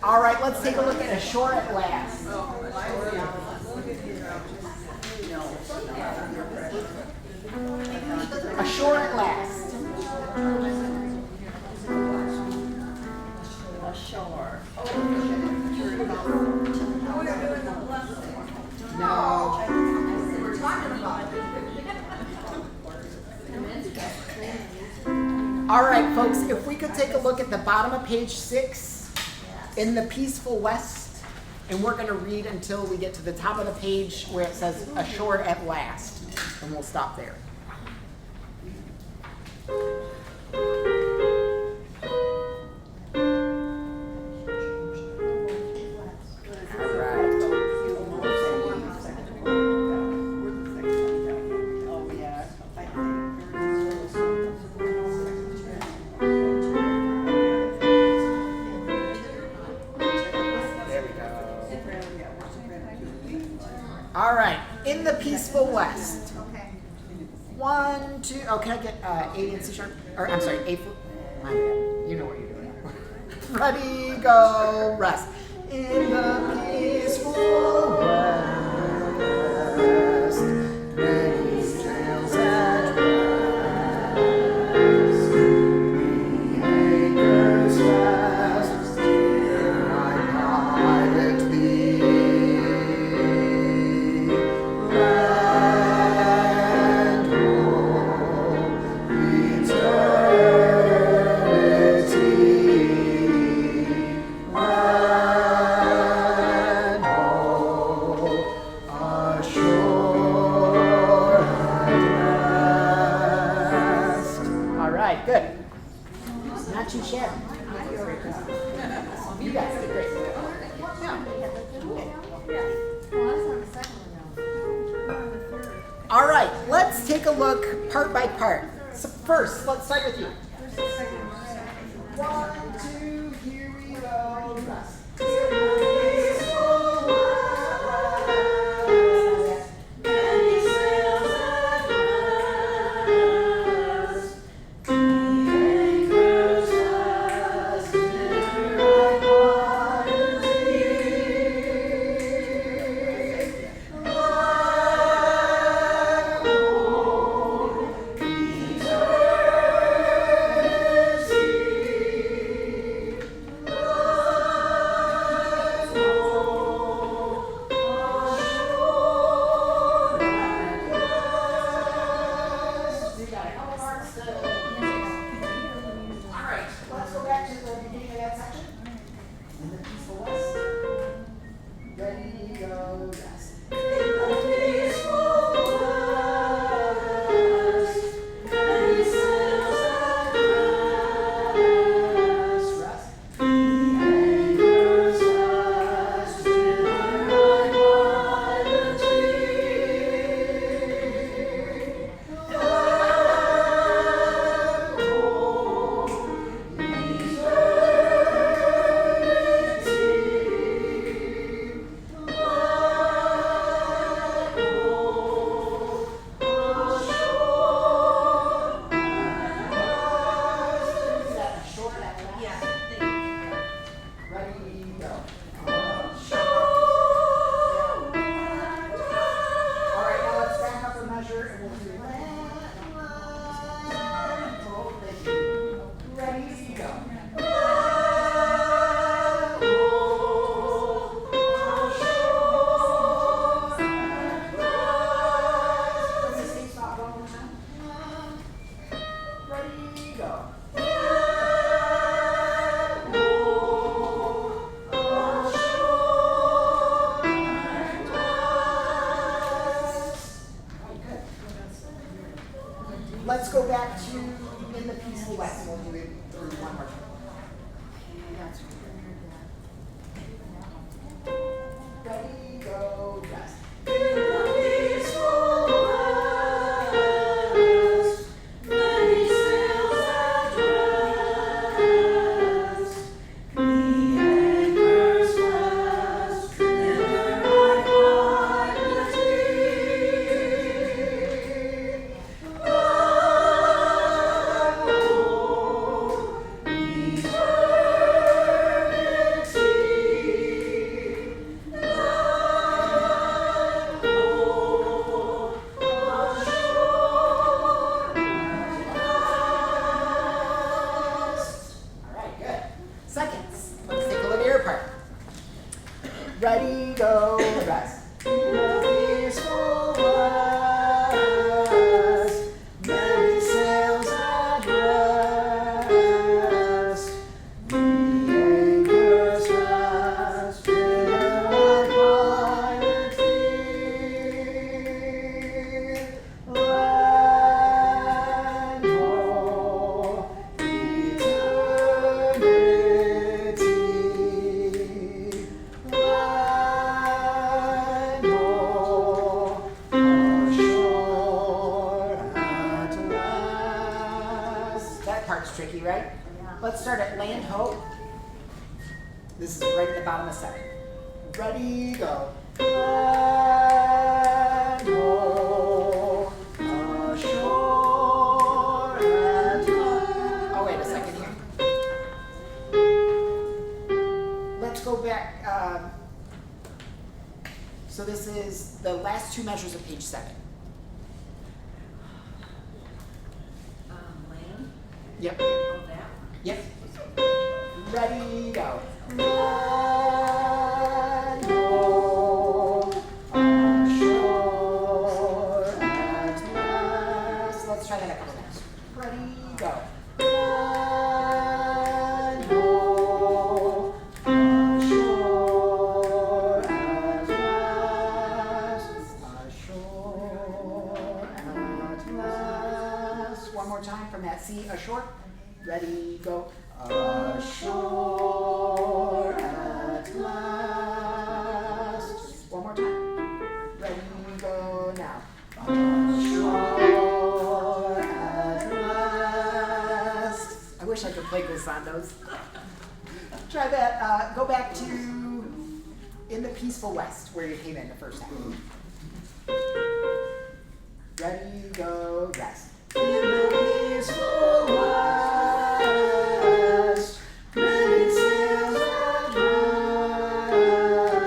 All right, let's take a look at Ashore at Last. Ashore at Last. Ashore. No. We're talking about it. All right, folks, if we could take a look at the bottom of page 6 in the Peaceful West, and we're going to read until we get to the top of the page where it says Ashore at Last, and we'll stop there. All right, in the Peaceful West. 1, 2, oh, can I get A and C sharp? Or, I'm sorry, A flat. My bad. You know what you're doing. Ready, go, rest. In the peaceful West, many sails at rest. The anchors fast, steer my pilot thee. Good. Not too shabby. You guys did great. Yeah. All right, let's take a look part by part. So first, let's start with you. 1, 2, here we go. Rest. Let's go back to in the Peaceful West, and we'll do it through one more time. Ready, go, rest. In the peaceful West, many sails at rest. The anchors fast, thither I pilot thee. right? Let's start at land ho. This is right at the bottom of 7. Ready, go. Land ho, ashore at last. Oh, wait a second here. Let's go back. So this is the last 2 measures of page 7. Land. Yep. Oh, that. Yep. Ready, go. Land ho, ashore at last. Let's try that a couple times. Ready, go. Land ho, ashore at last. Ashore at last. One more time from that C, ashore. Ready, go. Ashore at last. One more time. Ready, go now. Ashore at last. I wish I could play glissandos. Try that. Go back to in the peaceful West where you came in the first time. Ready, go, rest. In the peaceful West, many sails at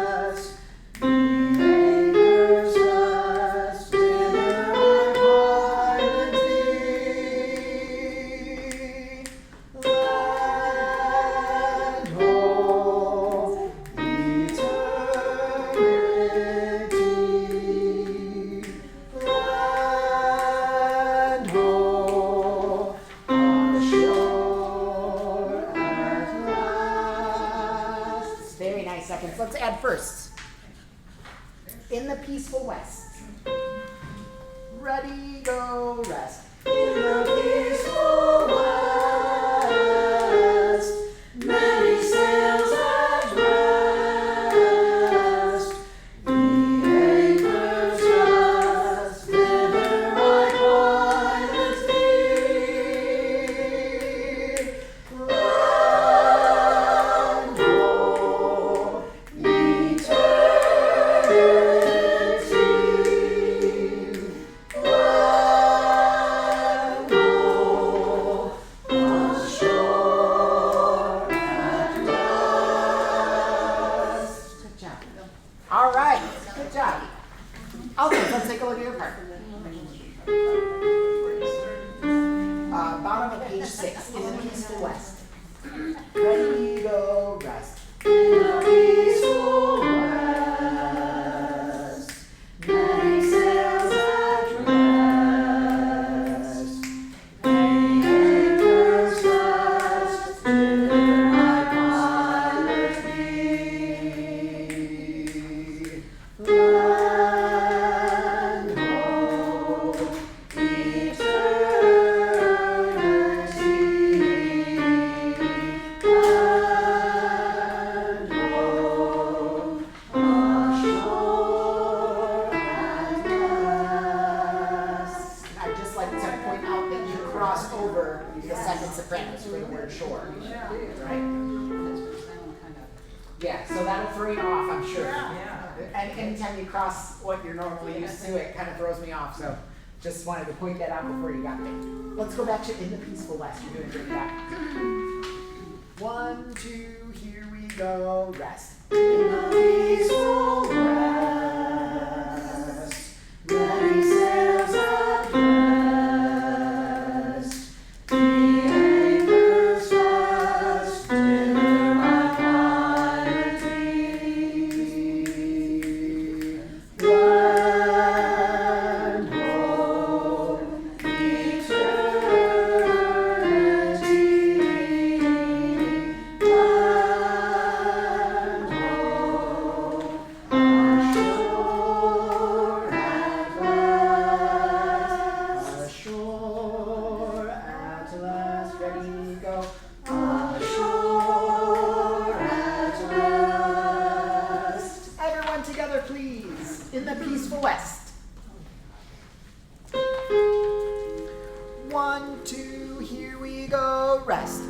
rest. The anchors rest in my pilot thee. Land ho, eternity. Land ho, ashore at last. Very nice seconds. Let's add firsts. In the peaceful West. Ready, go, rest. In the peaceful West, many sails at rest. The anchors rest, thither my pilot thee. Land ho, eternity. Land ho, ashore at last. Good job. All right. Good job. Okay, let's take a look at your part. Bottom of page 6 in the peaceful West. Ready, go, rest. In the peaceful West, many sails at rest. Many anchors rest, thither my pilot thee. Land ho, eternity. Land ho, ashore at last. I'd just like to point out that you cross over the second sopranos for the word shore. Right? Yeah, so that'll throw you off, I'm sure. And anytime you cross what you're normally used to, it kind of throws me off. So just wanted to point that out before you got there. Let's go back to In the Peaceful West. You're doing great job. 1, 2, here we go. Rest. In the peaceful West, many sails at rest. The anchors rest, thither my pilot thee. Land ho, eternity. Land ho, ashore at last. Ashore at last. Ready, go. Ashore at last. Everyone together, please. In the peaceful West. 1, 2, here we go. Rest.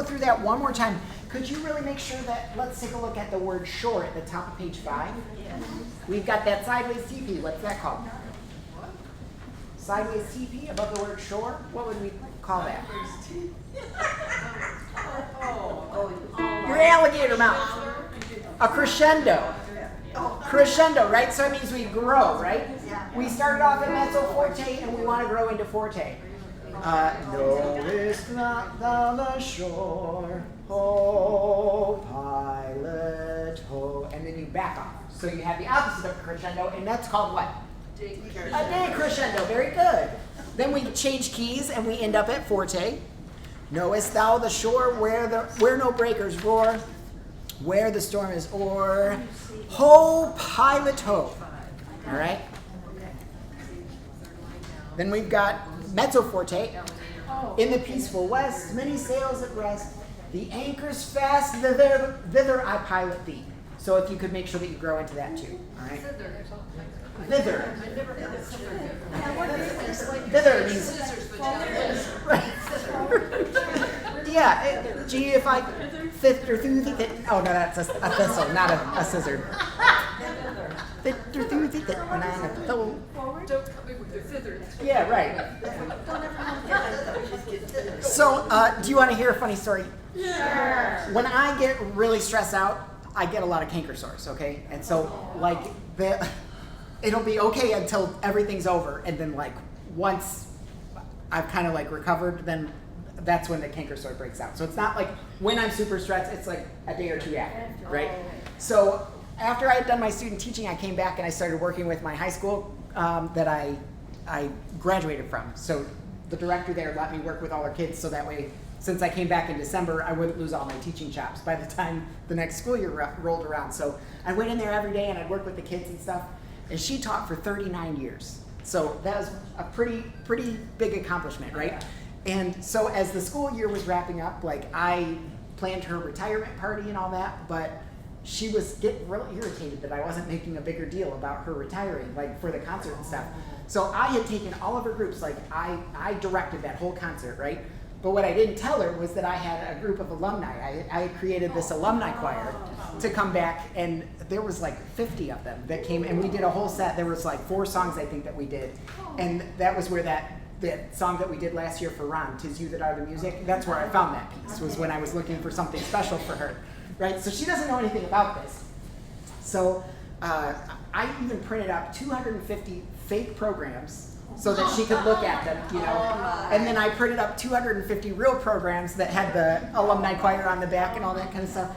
through that one more time. Could you really make sure that, let's take a look at the word shore at the top of page 5. We've got that sideways TP. What's that called? Sideways TP above the word shore? What would we call that? Your alligator mouth. A crescendo. Crescendo, right? So it means we grow, right? We started off in mezzo forte and we want to grow into forte. No, it's not down the shore. Ho, pilot, ho. And then you back off. So you have the opposite of crescendo, and that's called what? A decrescendo. Very good. Then we change keys and we end up at forte. Knowest thou the shore where no breakers roar, where the storm is o'er? Ho, pilot, ho. All right. Then we've got mezzo forte. In the peaceful west, many sails at rest. The anchor's fast, thither I pilot thee. So if you could make sure that you grow into that too. All right. Thither. Thither means. Yeah. Gee, if I fifth or through the. Oh no, that's a thistle, not a scissor. Fifth or through the. Don't come in with your feathers. Yeah, right. So, do you want to hear a funny story? Sure. When I get really stressed out, I get a lot of canker sores, okay? And so, like, it'll be okay until everything's over, and then, like, once I've kind of, like, recovered, then that's when the canker sore breaks out. So it's not like when I'm super stressed, it's like a day or two after, right? So after I had done my student teaching, I came back and I started working with my high school that I graduated from. So the director there let me work with all our kids, so that way, since I came back in December, I wouldn't lose all my teaching chops by the time the next school year rolled around. So I went in there every day and I'd work with the kids and stuff. And she taught for 39 years. So that was a pretty big accomplishment, right? And so as the school year was wrapping up, like, I planned her retirement party and all that, but she was getting really irritated that I wasn't making a bigger deal about her retiring, like, for the concert and stuff. So I had taken all of her groups, like, I directed that whole concert, right? But what I didn't tell her was that I had a group of alumni. I had created this alumni choir to come back, and there was like 50 of them that came, and we did a whole set. There was like 4 songs, I think, that we did. And that was where that song that we did last year for Ron, "'Tis You That Are the Music," that's where I found that piece, was when I was looking for something special for her, right? So she doesn't know anything about this. So I even printed up 250 fake programs so that she could look at them, you know. And then I printed up 250 real programs that had the alumni choir on the back and all that kind of stuff.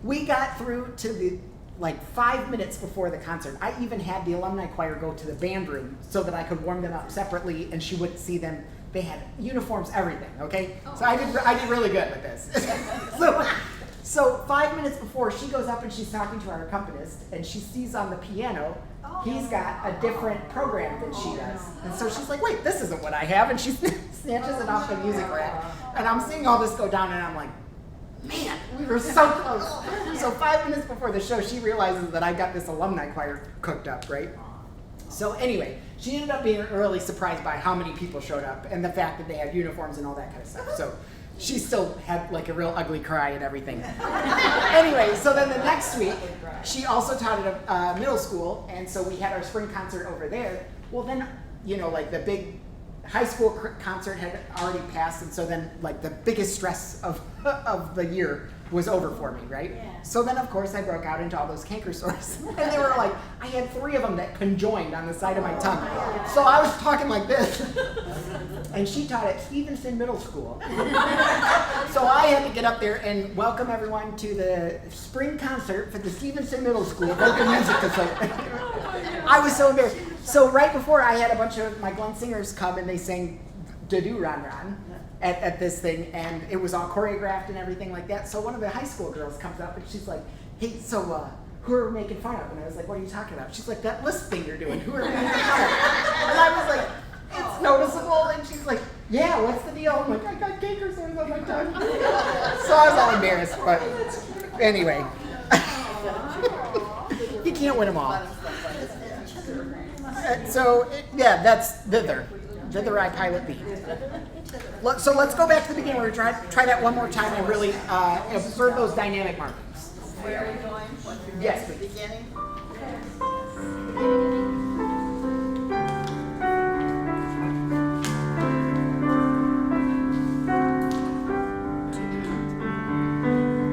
We got through to the, like, 5 minutes before the concert. I even had the alumni choir go to the band room so that I could warm them up separately and she wouldn't see them. They had uniforms, everything, okay? So I did really good with this. So 5 minutes before, she goes up and she's talking to our accompanist, and she sees on the piano, he's got a different program than she does. And so she's like, wait, this isn't what I have. And she snatches it off the music rack. And I'm seeing all this go down, and I'm like, man, we were so close. So 5 minutes before the show, she realizes that I got this alumni choir cooked up, right? So anyway, she ended up being really surprised by how many people showed up and the fact that they had uniforms and all that kind of stuff. So she still had like a real ugly cry and everything. Anyway, so then the next week, she also taught at a middle school, and so we had our spring concert over there. Well then, you know, like the big high school concert had already passed, and so then like the biggest stress of the year was over for me, right? Yeah. So then of course I broke out into all those canker sores. And they were like, I had 3 of them that conjoined on the side of my tongue. So I was talking like this. And she taught at Stevenson Middle School. So I had to get up there and welcome everyone to the spring concert for the Stevenson Middle School Vocal Music Society. I was so embarrassed. So right before, I had a bunch of my Glen singers come and they sang "Da-Do Ron Ron" at this thing, and it was all choreographed and everything like that. So one of the high school girls comes up and she's like, hey, so who are we making fun of? And I was like, what are you talking about? She's like, that lisp thing you're doing, who are we making fun of? And I was like, it's noticeable. And she's like, yeah, what's the deal? I'm like, I got canker sores on my tongue. So I was all embarrassed, but anyway. You can't win them all. So, yeah, that's thither. Did the ride pilot beat? So let's go back to the beginning. We're going to try that one more time and really observe those dynamic markings. Where are we going? Yes, please. Beginning?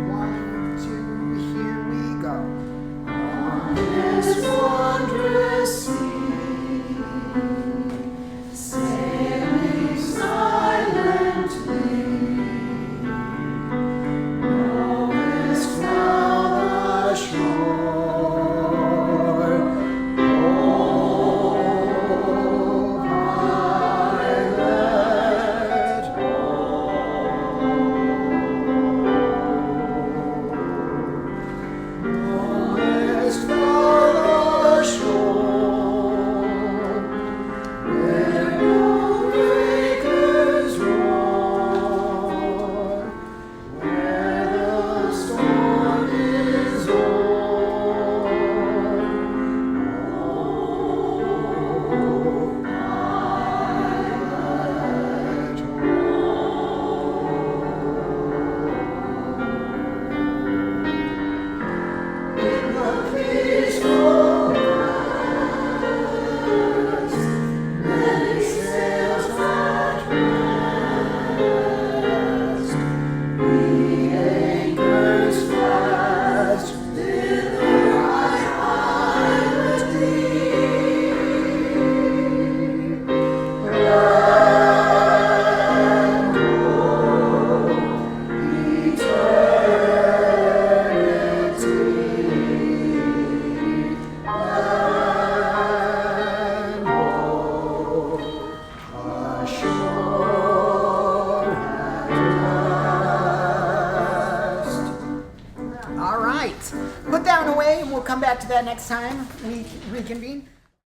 One, two, here we go. On this wondrous sea, sailing silently, rowest round the shore. Oh, pilot, rowest round the shore, where no breakers roar, where the storm is o'er. Oh, pilot, in the peaceful west, many sails at rest. The anchors fast in the right island deep. Land, oh, eternity. Land, oh, ashore at last. All right. Put down away, and we'll come back to that next time we reconvene.